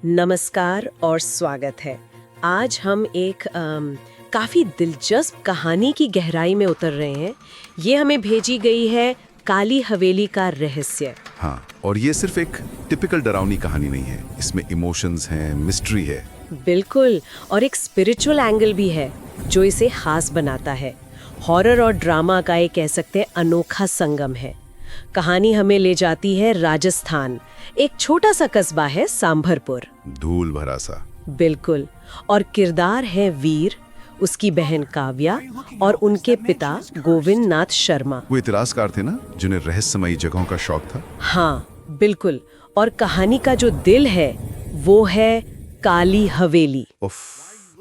नमस्कार और स्वागत है। आज हम एक काफ़ी दिलचस्प कहानी की गहराई में उतर रहे हैं। ये हमें भेजी गई है काली हवेली का रहस्य। हाँ, और ये सिर्फ एक टिपिकल डरावनी कहानी नहीं है, इसमें इमोशंस हैं, मिस्ट्री है। बिल्कुल, और एक स्पिरिचुअल एंगल भी है जो इसे खास बनाता है। हॉरर और ड्रामा का एक कह सकते हैं अनोखा संगम है। कहानी हमें ले जाती है राजस्थान। एक छोटा सा कस्बा है सांभरपुर। धूल भरा सा। बिल्कुल, और किरदार है वीर, उसकी बहन काव्या और उनके पिता गोविंद नाथ शर्मा। वो इतिहासकार थे ना, जिन्हें रहस्यमयी जगहों का शौक था। हाँ बिल्कुल, और कहानी का जो दिल है वो है काली हवेली। उफ,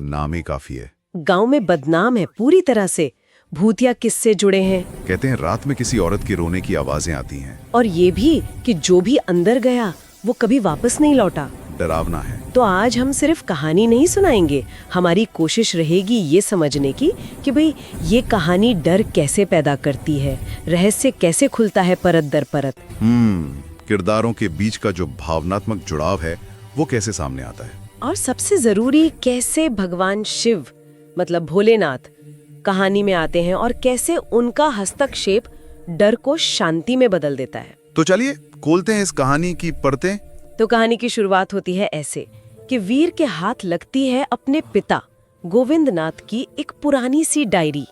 नाम ही काफी है। गांव में बदनाम है पूरी तरह से। भूतिया किस्से जुड़े हैं। कहते हैं रात में किसी औरत के रोने की आवाजें आती हैं। और ये भी कि जो भी अंदर गया वो कभी वापस नहीं लौटा। डरावना है। तो आज हम सिर्फ कहानी नहीं सुनाएंगे, हमारी कोशिश रहेगी ये समझने की कि भाई ये कहानी डर कैसे पैदा करती है, रहस्य कैसे खुलता है परत दर परत। किरदारों के बीच का जो भावनात्मक जुड़ाव है वो कैसे सामने आता है, और सबसे जरूरी कैसे भगवान शिव मतलब भोलेनाथ कहानी में आते हैं और कैसे उनका हस्तक्षेप डर को शांति में बदल देता है। तो चलिए खोलते हैं इस कहानी की परतें। तो कहानी की शुरुआत होती है ऐसे कि वीर के हाथ लगती है अपने पिता गोविंद नाथ की एक पुरानी सी डायरी।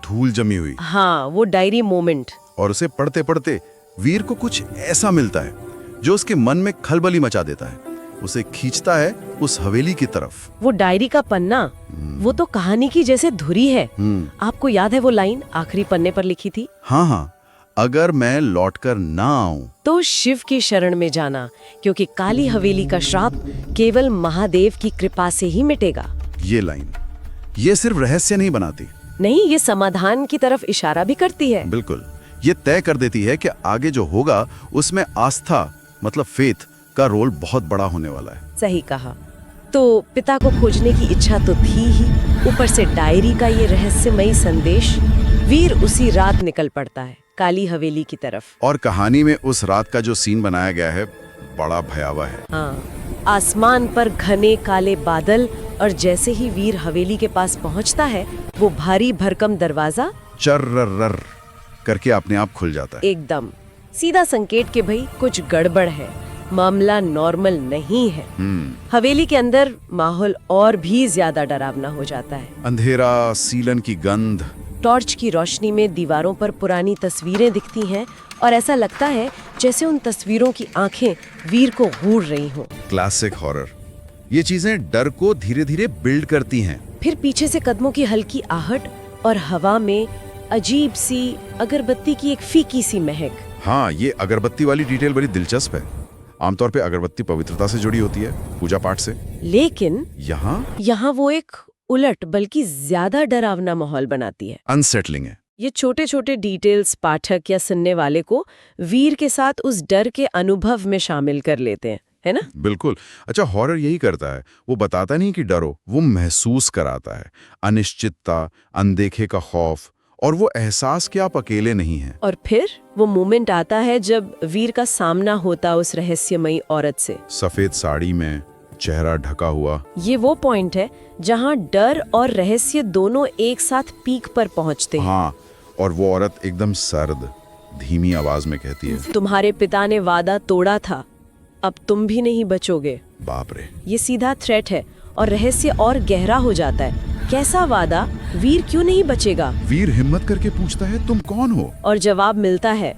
धूल जमी हुई। हाँ, वो डायरी मोमेंट। और उसे पढ़ते पढ़ते वीर को कुछ ऐसा मिलता है जो उसके मन में खलबली मचा देता है। उसे खींचता है उस हवेली की तरफ। वो डायरी का पन्ना वो तो कहानी की जैसे धुरी है। आपको याद है वो लाइन आखिरी पन्ने पर लिखी थी? हाँ, अगर मैं लौटकर ना आऊं तो शिव की शरण में जाना, क्योंकि काली हवेली का श्राप केवल महादेव की कृपा से ही मिटेगा। ये लाइन ये सिर्फ रहस्य नहीं बनाती, नहीं, ये समाधान की तरफ इशारा भी करती है। बिल्कुल, ये तय कर देती है कि आगे जो होगा उसमें आस्था मतलब फेथ का रोल बहुत बड़ा होने वाला है। सही कहा। तो पिता को खोजने की इच्छा तो थी ही, ऊपर से डायरी का ये रहस्यमयी संदेश। वीर उसी रात निकल पड़ता है काली हवेली की तरफ। और कहानी में उस रात का जो सीन बनाया गया है बड़ा भयावह है। हाँ, आसमान पर घने काले बादल, और जैसे ही वीर हवेली के पास पहुंचता है वो भारी भरकम दरवाजा चर्रर करके अपने आप खुल जाता है। एकदम सीधा संकेत के भाई कुछ गड़बड़ है, मामला नॉर्मल नहीं है। हवेली के अंदर माहौल और भी ज्यादा डरावना हो जाता है। अंधेरा, सीलन की गंध, टॉर्च की रोशनी में दीवारों पर पुरानी तस्वीरें दिखती हैं और ऐसा लगता है जैसे उन तस्वीरों की आंखें वीर को घूर रही हों। Classic horror. ये चीजें डर को धीरे धीरे बिल्ड करती हैं। फिर पीछे से कदमों की हल्की आहट और हवा में अजीब सी अगरबत्ती की एक फीकी सी महक। हाँ, ये अगरबत्ती वाली डिटेल बड़ी दिलचस्प है। आमतौर पे अगरबत्ती पवित्रता से जुड़ी होती है, पूजा पाठ से। लेकिन यहाँ वो एक उलट बल्कि ज्यादा डरावना माहौल बनाती है। अनसेटलिंग है। ये छोटे छोटे डिटेल्स पाठक या सुनने वाले को वीर के साथ उस डर के अनुभव में शामिल कर लेते हैं, है ना? बिल्कुल। अच्छा, हॉरर यही करता है, वो बताता नहीं कि डरो, वो महसूस कराता है। अनिश्चितता, अनदेखे का खौफ, और वो एहसास कि आप अकेले नहीं हैं। और फिर वो मोमेंट आता है जब वीर का सामना होता उस रहस्यमयी औरत से, सफेद साड़ी में, चेहरा ढका हुआ। ये वो पॉइंट है जहाँ डर और रहस्य दोनों एक साथ पीक पर पहुँचते हैं। हाँ, और वो औरत एकदम सर्द, धीमी आवाज में कहती है, तुम्हारे पिता ने वादा तोड़ा था, अब तुम भी नहीं बचोगे। बाप रे। ये सीधा थ्रेट है और रहस्य और गहरा हो जाता है। कैसा वादा? वीर क्यों नहीं बचेगा? वीर हिम्मत करके पूछता है, तुम कौन हो? और जवाब मिलता है,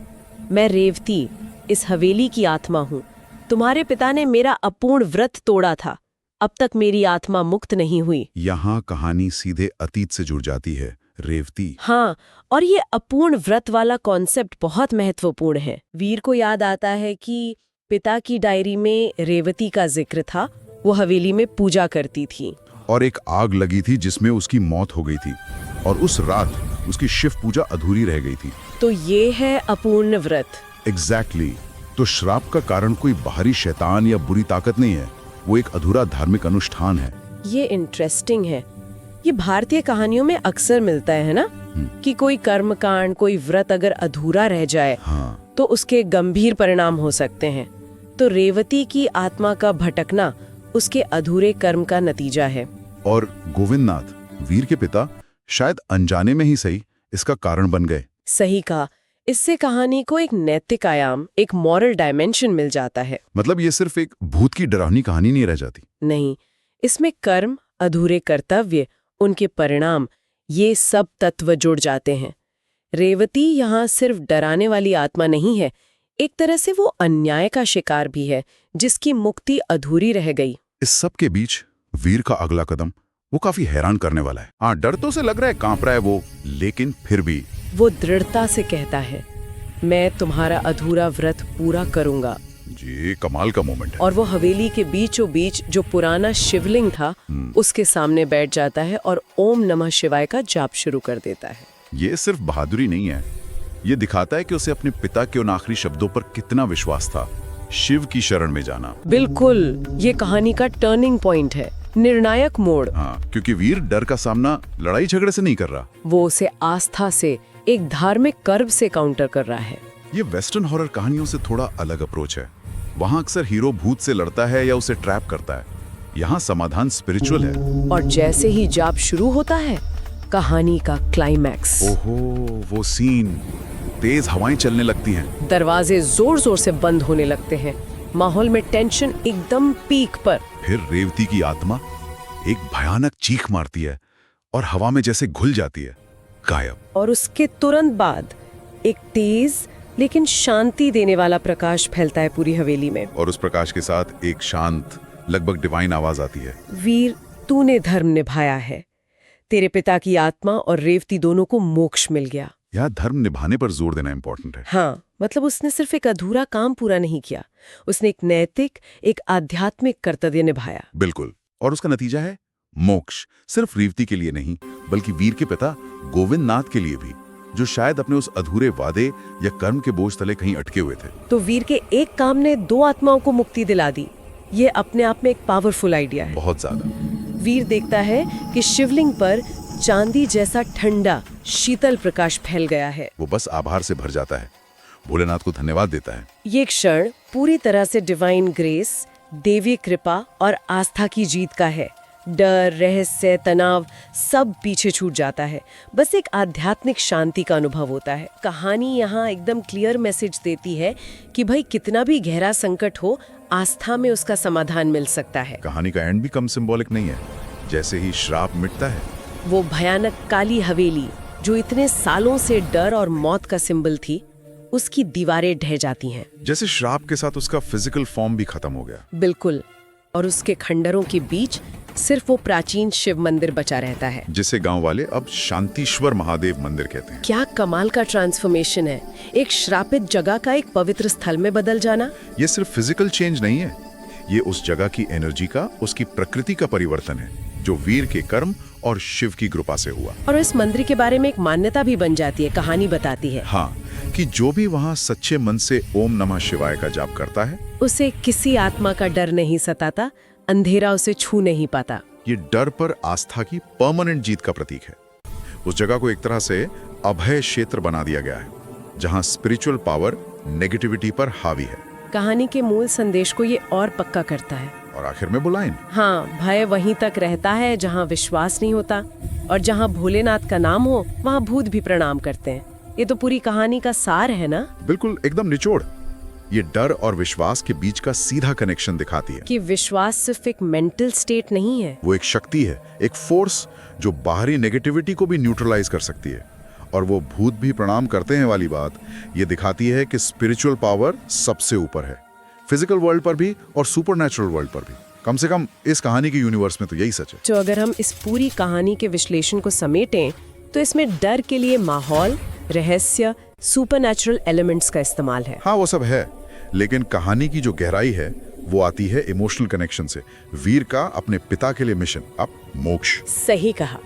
मैं रेवती, इस हवेली की आत्मा हूँ। तुम्हारे पिता ने मेरा अपूर्ण व्रत तोड़ा था, अब तक मेरी आत्मा मुक्त नहीं हुई। यहाँ कहानी सीधे अतीत से जुड़ जाती है। रेवती। हाँ, और ये अपूर्ण व्रत वाला कॉन्सेप्ट बहुत महत्वपूर्ण है। वीर को याद आता है कि पिता की डायरी में रेवती का जिक्र था, वो हवेली में पूजा करती थी और एक आग लगी थी जिसमें उसकी मौत हो गई थी, और उस रात उसकी शिव पूजा अधूरी रह गई थी। तो ये है अपूर्ण व्रत। एग्जैक्टली। तो श्राप का कारण कोई बाहरी शैतान या बुरी ताकत नहीं है, वो एक अधूरा धार्मिक अनुष्ठान है। ये इंटरेस्टिंग है। ये भारतीय कहानियों में अक्सर मिलता है ना, कि कोई कर्मकांड, कोई व्रत अगर अधूरा रह जाए तो उसके गंभीर परिणाम हो सकते हैं। तो रेवती की आत्मा का भटकना उसके अधूरे कर्म का नतीजा है। और गोविंदनाथ, वीर के पिता, शायद अनजाने में ही सही इसका कारण बन गए। सही कहा। इससे कहानी को एक नैतिक आयाम, एक मॉरल डायमेंशन मिल जाता है। मतलब ये सिर्फ एक भूत की डरावनी कहानी नहीं रह जाती। नहीं, इसमें कर्म, अधूरे कर्तव्य, उनके परिणाम, ये सब तत्व जुड़ जाते हैं। रेवती यहाँ सिर्फ डराने वाली आत्मा नहीं है, एक तरह से वो अन्याय का शिकार भी है, जिसकी मुक्ति अधूरी रह गई। इस सब के बीच वीर का अगला कदम वो काफी हैरान करने वाला है। हाँ, डर तो से लग रहा है, कांप रहा है वो, लेकिन फिर भी वो दृढ़ता से कहता है, मैं तुम्हारा अधूरा व्रत पूरा करूंगा। जी, कमाल का मोमेंट है। और वो हवेली के बीचों बीच जो पुराना शिवलिंग था उसके सामने बैठ जाता है और ओम नमः शिवाय का जाप शुरू कर देता है। ये सिर्फ बहादुरी नहीं है, ये दिखाता है कि उसे अपने पिता के उन आखिरी शब्दों पर कितना विश्वास था, शिव की शरण में जाना। बिल्कुल, ये कहानी का टर्निंग पॉइंट है, निर्णायक मोड़। हाँ, क्योंकि वीर डर का सामना लड़ाई झगड़े से नहीं कर रहा, वो उसे आस्था से, एक धार्मिक कर्म से काउंटर कर रहा है। ये वेस्टर्न हॉरर कहानियों से थोड़ा अलग अप्रोच है। वहाँ अक्सर हीरो भूत से लड़ता है या उसे ट्रैप करता है, यहाँ समाधान स्पिरिचुअल है। और जैसे ही जाप शुरू होता है, कहानी का क्लाइमैक्स। ओहो, वो सीन, तेज हवाएं चलने लगती हैं, दरवाजे जोर जोर से बंद होने लगते हैं, माहौल में टेंशन एकदम पीक पर। फिर रेवती की आत्मा एक भयानक चीख मारती है और हवा में जैसे घुल जाती है, गायब। और उसके तुरंत बाद एक तेज लेकिन शांति देने वाला प्रकाश फैलता है पूरी हवेली में। और उस प्रकाश के साथ एक शांत, लगभग डिवाइन आवाज आती है, वीर, तूने धर्म निभाया है, तेरे पिता की आत्मा और रेवती दोनों को मोक्ष मिल गया। यहाँ धर्म निभाने पर जोर देना इंपॉर्टेंट है। हाँ, मतलब उसने सिर्फ एक अधूरा काम पूरा नहीं किया, उसने एक नैतिक, एक आध्यात्मिक कर्तव्य निभाया। बिल्कुल, और उसका नतीजा है मोक्ष, सिर्फ रेवती के लिए नहीं, बल्कि वीर के पिता गोविंदनाथ के लिए भी, जो शायद अपने उस अधूरे वादे या कर्म के बोझ तले कहीं अटके हुए थे। तो वीर के एक काम ने दो आत्माओं को मुक्ति दिला दी। ये अपने आप में एक पावरफुल आइडिया है। बहुत ज्यादा। वीर देखता है कि शिवलिंग पर चांदी जैसा ठंडा, शीतल प्रकाश फैल गया है। वो बस आभार से भर जाता है, भोलेनाथ को धन्यवाद देता है। ये क्षण पूरी तरह से डिवाइन ग्रेस, देवी कृपा और आस्था की जीत का है। डर, रहस्य, तनाव सब पीछे छूट जाता है, बस एक आध्यात्मिक शांति का अनुभव होता है। कहानी यहाँ एकदम क्लियर मैसेज देती है कि भाई कितना भी गहरा संकट हो, आस्था में उसका समाधान मिल सकता है। कहानी का एंड भी कम सिंबॉलिक नहीं है। जैसे ही श्राप मिटता है, वो भयानक काली हवेली जो इतने सालों से डर और मौत का सिंबल थी, उसकी दीवारें ढह जाती हैं। जैसे श्राप के साथ उसका फिजिकल फॉर्म भी खत्म हो गया। बिल्कुल, और उसके खंडरों के बीच सिर्फ वो प्राचीन शिव मंदिर बचा रहता है, जिसे गांव वाले अब शांतिश्वर महादेव मंदिर कहते हैं। क्या कमाल का ट्रांसफॉर्मेशन है, एक श्रापित जगह का एक पवित्र स्थल में बदल जाना। ये सिर्फ फिजिकल चेंज नहीं है, ये उस जगह की एनर्जी का, उसकी प्रकृति का परिवर्तन है, जो वीर के कर्म और शिव की कृपा से हुआ। और इस मंदिर के बारे में एक मान्यता भी बन जाती है, कहानी बताती है। हाँ, कि जो भी वहाँ सच्चे मन से ओम नमः शिवाय का जाप करता है, उसे किसी आत्मा का डर नहीं सताता, अंधेरा उसे छू नहीं पाता। ये डर पर आस्था की परमानेंट जीत का प्रतीक है। उस जगह को एक तरह से अभय क्षेत्र बना दिया गया है, जहाँ स्पिरिचुअल पावर नेगेटिविटी पर हावी है। कहानी के मूल संदेश को ये और पक्का करता है। और आखिर में बुलाइन, हाँ, भय वहीं तक रहता है जहाँ विश्वास नहीं होता, और जहाँ भोलेनाथ का नाम हो वहाँ भूत भी प्रणाम करते हैं। ये तो पूरी कहानी का सार है ना। बिल्कुल, एकदम निचोड़। ये डर और विश्वास के बीच का सीधा कनेक्शन दिखाती है कि विश्वास सिर्फ एक मेंटल स्टेट नहीं है, वो एक शक्ति है, एक फोर्स जो बाहरी नेगेटिविटी को भी न्यूट्रलाइज कर सकती है। और वो भूत भी प्रणाम करते हैं वाली बात ये दिखाती है कि स्पिरिचुअल पावर सबसे ऊपर है, फिजिकल वर्ल्ड पर भी और सुपरनैचुरल वर्ल्ड पर भी। कम से कम इस कहानी के यूनिवर्स में तो यही सच है। तो अगर हम इस पूरी कहानी के विश्लेषण को समेटें तो इसमें डर के लिए माहौल, रहस्य, सुपरनैचुरल एलिमेंट्स का इस्तेमाल है। हाँ, वो सब है, लेकिन कहानी की जो गहराई है वो आती है इमोशनल कनेक्शन से। वीर का अपने पिता के लिए मिशन, अब मोक्ष। सही कहा।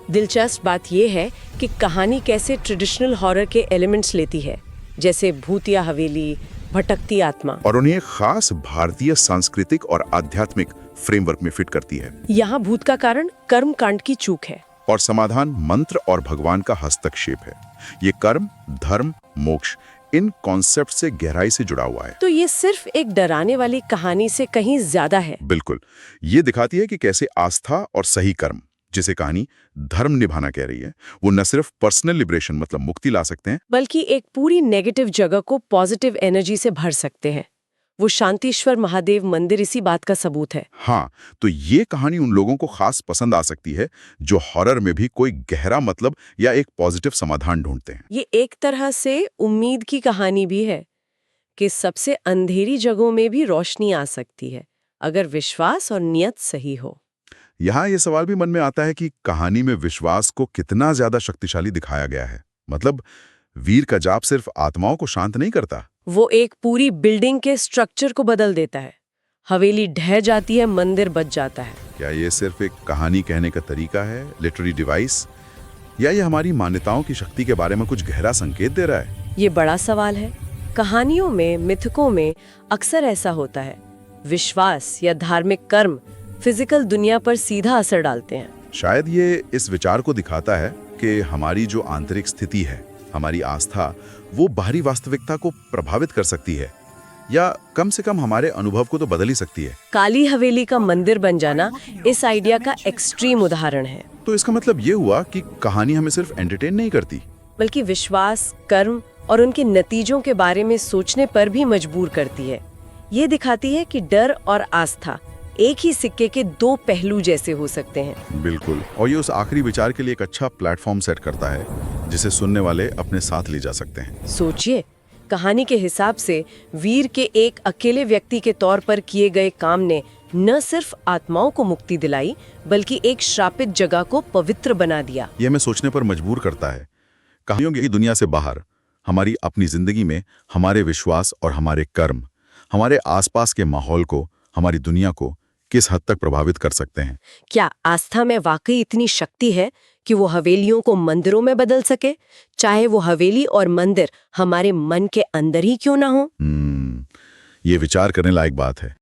दिलचस्प बात यह है कि कहानी कैसे ट्रेडिशनल हॉरर के एलिमेंट्स लेती है, जैसे भूतिया हवेली, भटकती आत्मा, और उन्हें एक खास भारतीय सांस्कृतिक और आध्यात्मिक फ्रेमवर्क में फिट करती है। यहाँ भूत का कारण कर्म कांड की चूक है और समाधान मंत्र और भगवान का हस्तक्षेप है। ये कर्म, धर्म, मोक्ष इन कॉन्सेप्ट से गहराई से जुड़ा हुआ है। तो ये सिर्फ एक डराने वाली कहानी से कहीं ज्यादा है। बिल्कुल, ये दिखाती है कि कैसे आस्था और सही कर्म, जिसे कहानी धर्म निभाना कह रही है, वो न सिर्फ पर्सनल लिबरेशन मतलब मुक्ति ला सकते हैं, बल्कि एक पूरी नेगेटिव जगह को पॉजिटिव एनर्जी से भर सकते हैं। वो शांतिश्वर महादेव मंदिर इसी बात का सबूत है। हाँ, तो ये कहानी उन लोगों को खास पसंद आ सकती है जो हॉरर में भी कोई गहरा मतलब या एक पॉजिटिव समाधान ढूंढते हैं। ये एक तरह से उम्मीद की कहानी भी है कि सबसे अंधेरी जगहों में भी रोशनी आ सकती है, अगर विश्वास और नियत सही हो। यहाँ ये सवाल भी मन में आता है कि कहानी में विश्वास को कितना ज्यादा शक्तिशाली दिखाया गया है। मतलब वीर का जाप सिर्फ आत्माओं को शांत नहीं करता, वो एक पूरी बिल्डिंग के स्ट्रक्चर को बदल देता है। हवेली ढह जाती है, मंदिर बच जाता है। क्या ये सिर्फ एक कहानी कहने का तरीका है, लिटरेरी डिवाइस, या ये हमारी मान्यताओं की शक्ति के बारे में कुछ गहरा संकेत दे रहा है? ये बड़ा सवाल है। कहानियों में, मिथकों में अक्सर ऐसा होता है, विश्वास या धार्मिक कर्म फिजिकल दुनिया पर सीधा असर डालते हैं। शायद ये इस विचार को दिखाता है कि हमारी जो आंतरिक स्थिति है, हमारी आस्था, वो बाहरी वास्तविकता को प्रभावित कर सकती है, या कम से कम हमारे अनुभव को तो बदल ही सकती है। काली हवेली का मंदिर बन जाना इस आइडिया का एक्सट्रीम उदाहरण है। तो इसका मतलब ये हुआ कि कहानी हमें सिर्फ एंटरटेन नहीं करती, बल्कि विश्वास, कर्म और उनके नतीजों के बारे में सोचने पर भी मजबूर करती है। ये दिखाती है कि डर और आस्था एक ही सिक्के के दो पहलू जैसे हो सकते हैं। बिल्कुल, और ये उस आखिरी विचार के लिए एक अच्छा प्लेटफॉर्म सेट करता है जिसे सुनने वाले अपने साथ ले जा सकते हैं। सोचिए, कहानी के हिसाब से वीर के एक अकेले व्यक्ति के तौर पर किए गए काम ने न सिर्फ आत्माओं को मुक्ति दिलाई, बल्कि एक श्रापित जगह को पवित्र बना दिया। ये हमें सोचने पर मजबूर करता है। कहानियों की दुनिया से बाहर हमारी अपनी जिंदगी में हमारे विश्वास और हमारे कर्म हमारे आसपास के माहौल को, हमारी दुनिया को किस हद तक प्रभावित कर सकते हैं। क्या आस्था में वाकई इतनी शक्ति है कि वो हवेलियों को मंदिरों में बदल सके, चाहे वो हवेली और मंदिर हमारे मन के अंदर ही क्यों ना हो? ये विचार करने लायक बात है।